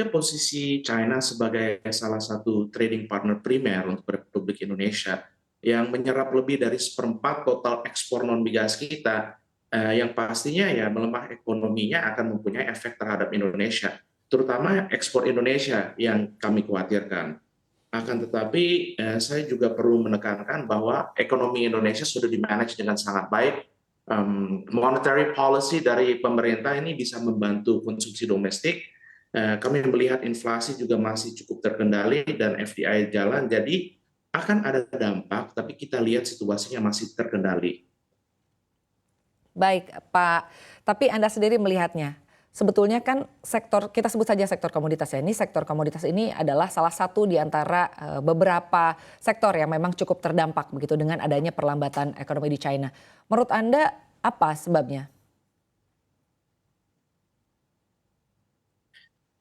posisi China sebagai salah satu trading partner primer untuk Republik Indonesia yang menyerap lebih dari seperempat total ekspor non migas kita, yang pastinya ya melemah ekonominya akan mempunyai efek terhadap Indonesia, terutama ekspor Indonesia yang kami khawatirkan. Akan tetapi saya juga perlu menekankan bahwa ekonomi Indonesia sudah dimanage dengan sangat baik. Monetary policy dari pemerintah ini bisa membantu konsumsi domestik. Kami melihat inflasi juga masih cukup terkendali dan FDI jalan, jadi akan ada dampak, tapi kita lihat situasinya masih terkendali. Baik, Pak. Tapi Anda sendiri melihatnya, sebetulnya kan sektor, kita sebut saja sektor komoditas ya, ini sektor komoditas ini adalah salah satu di antara beberapa sektor yang memang cukup terdampak begitu dengan adanya perlambatan ekonomi di China. Menurut Anda apa sebabnya?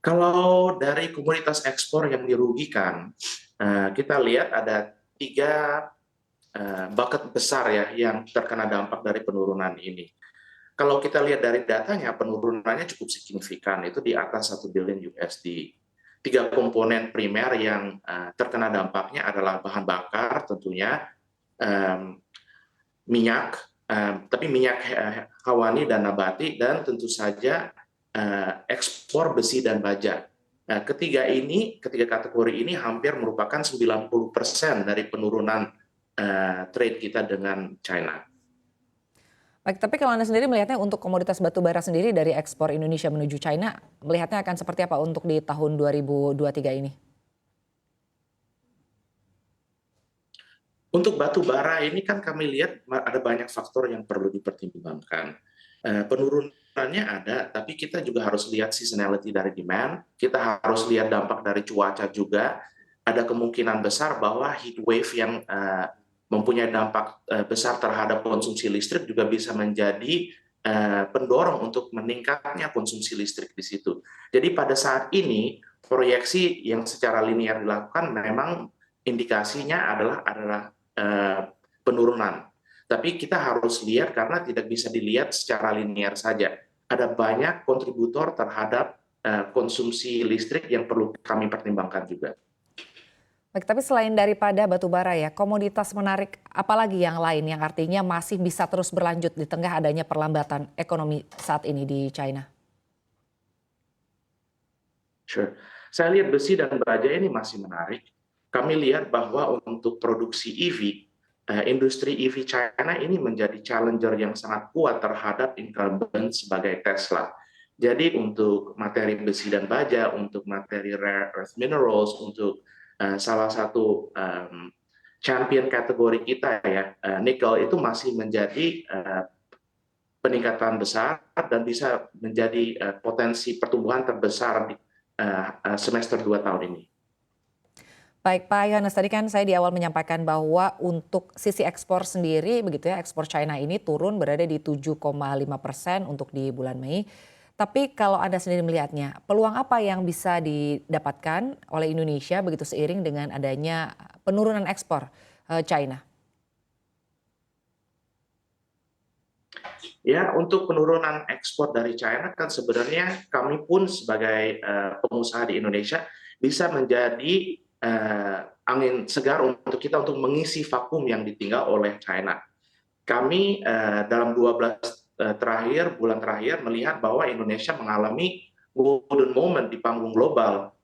Kalau dari komoditas ekspor yang dirugikan, kita lihat ada tiga bucket besar ya yang terkena dampak dari penurunan ini. Kalau kita lihat dari datanya, penurunannya cukup signifikan, itu di atas 1 billion USD. Tiga komponen primer yang terkena dampaknya adalah bahan bakar tentunya, minyak, tapi minyak hewani dan nabati, dan tentu saja ekspor besi dan baja. Ketiga kategori ini hampir merupakan 90% dari penurunan trade kita dengan China. Baik, tapi kalau Anda sendiri melihatnya untuk komoditas batu bara sendiri dari ekspor Indonesia menuju China, melihatnya akan seperti apa untuk di tahun 2023 ini? Untuk batu bara ini kan kami lihat ada banyak faktor yang perlu dipertimbangkan. Penurunannya ada, tapi kita juga harus lihat seasonality dari demand, kita harus lihat dampak dari cuaca juga. Ada kemungkinan besar bahwa heat wave yang mempunyai dampak besar terhadap konsumsi listrik juga bisa menjadi pendorong untuk meningkatnya konsumsi listrik di situ. Jadi pada saat ini proyeksi yang secara linear dilakukan memang indikasinya adalah penurunan. Tapi kita harus lihat karena tidak bisa dilihat secara linear saja. Ada banyak kontributor terhadap konsumsi listrik yang perlu kami pertimbangkan juga. Baik, tapi selain daripada batu bara ya, komoditas menarik apalagi yang lain yang artinya masih bisa terus berlanjut di tengah adanya perlambatan ekonomi saat ini di China? Sure. Saya lihat besi dan baja ini masih menarik. Kami lihat bahwa untuk produksi EV, industri EV China ini menjadi challenger yang sangat kuat terhadap incumbent sebagai Tesla. Jadi untuk materi besi dan baja, untuk materi rare earth minerals, untuk salah satu champion kategori kita ya, nikel itu masih menjadi peningkatan besar dan bisa menjadi potensi pertumbuhan terbesar di semester 2 tahun ini. Baik Pak Yohanes, tadi kan saya di awal menyampaikan bahwa untuk sisi ekspor sendiri begitu ya, ekspor China ini turun berada di 7,5% untuk di bulan Mei. Tapi kalau Anda sendiri melihatnya, peluang apa yang bisa didapatkan oleh Indonesia begitu seiring dengan adanya penurunan ekspor China? Ya, untuk penurunan ekspor dari China kan sebenarnya kami pun sebagai pengusaha di Indonesia bisa menjadi angin segar untuk kita untuk mengisi vakum yang ditinggal oleh China. Kami dalam 12 bulan terakhir melihat bahwa Indonesia mengalami golden moment di panggung global.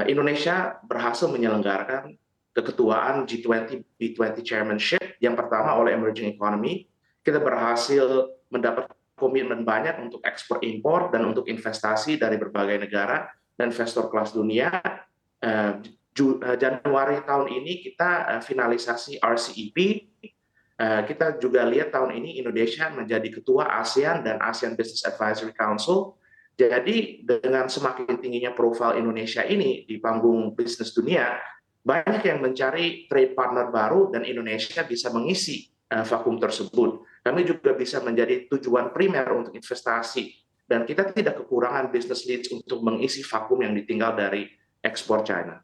Indonesia berhasil menyelenggarakan keketuaan G20 B20 chairmanship yang pertama oleh emerging economy. Kita berhasil mendapat komitmen banyak untuk ekspor impor dan untuk investasi dari berbagai negara dan investor kelas dunia. Januari tahun ini kita finalisasi RCEP. Kita juga lihat tahun ini Indonesia menjadi ketua ASEAN dan ASEAN Business Advisory Council. Jadi dengan semakin tingginya profil Indonesia ini di panggung bisnis dunia, banyak yang mencari trade partner baru dan Indonesia bisa mengisi vakum tersebut. Kami juga bisa menjadi tujuan primer untuk investasi dan kita tidak kekurangan business leads untuk mengisi vakum yang ditinggal dari ekspor China.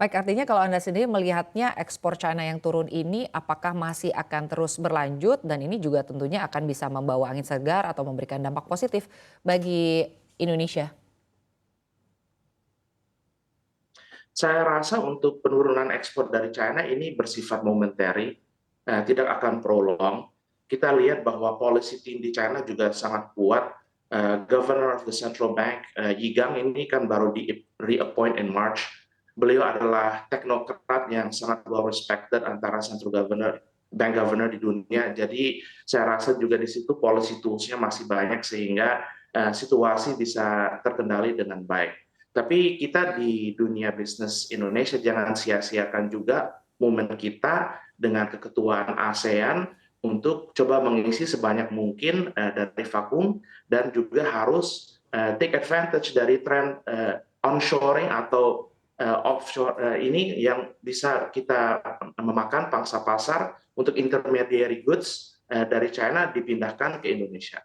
Baik, artinya kalau Anda sendiri melihatnya ekspor China yang turun ini apakah masih akan terus berlanjut dan ini juga tentunya akan bisa membawa angin segar atau memberikan dampak positif bagi Indonesia? Saya rasa untuk penurunan ekspor dari China ini bersifat momentary, tidak akan prolong. Kita lihat bahwa policy team di China juga sangat kuat. Governor of the Central Bank, Yi Gang ini kan baru di reappoint in March. Beliau adalah teknokrat yang sangat well respected antara central governor, bank governor di dunia. Jadi saya rasa juga di situ policy tools-nya masih banyak sehingga situasi bisa terkendali dengan baik. Tapi kita di dunia bisnis Indonesia jangan sia-siakan juga momen kita dengan keketuaan ASEAN untuk coba mengisi sebanyak mungkin dari vakum dan juga harus take advantage dari tren onshoring atau offshore ini yang bisa kita memakan pangsa pasar untuk intermediary goods dari China dipindahkan ke Indonesia.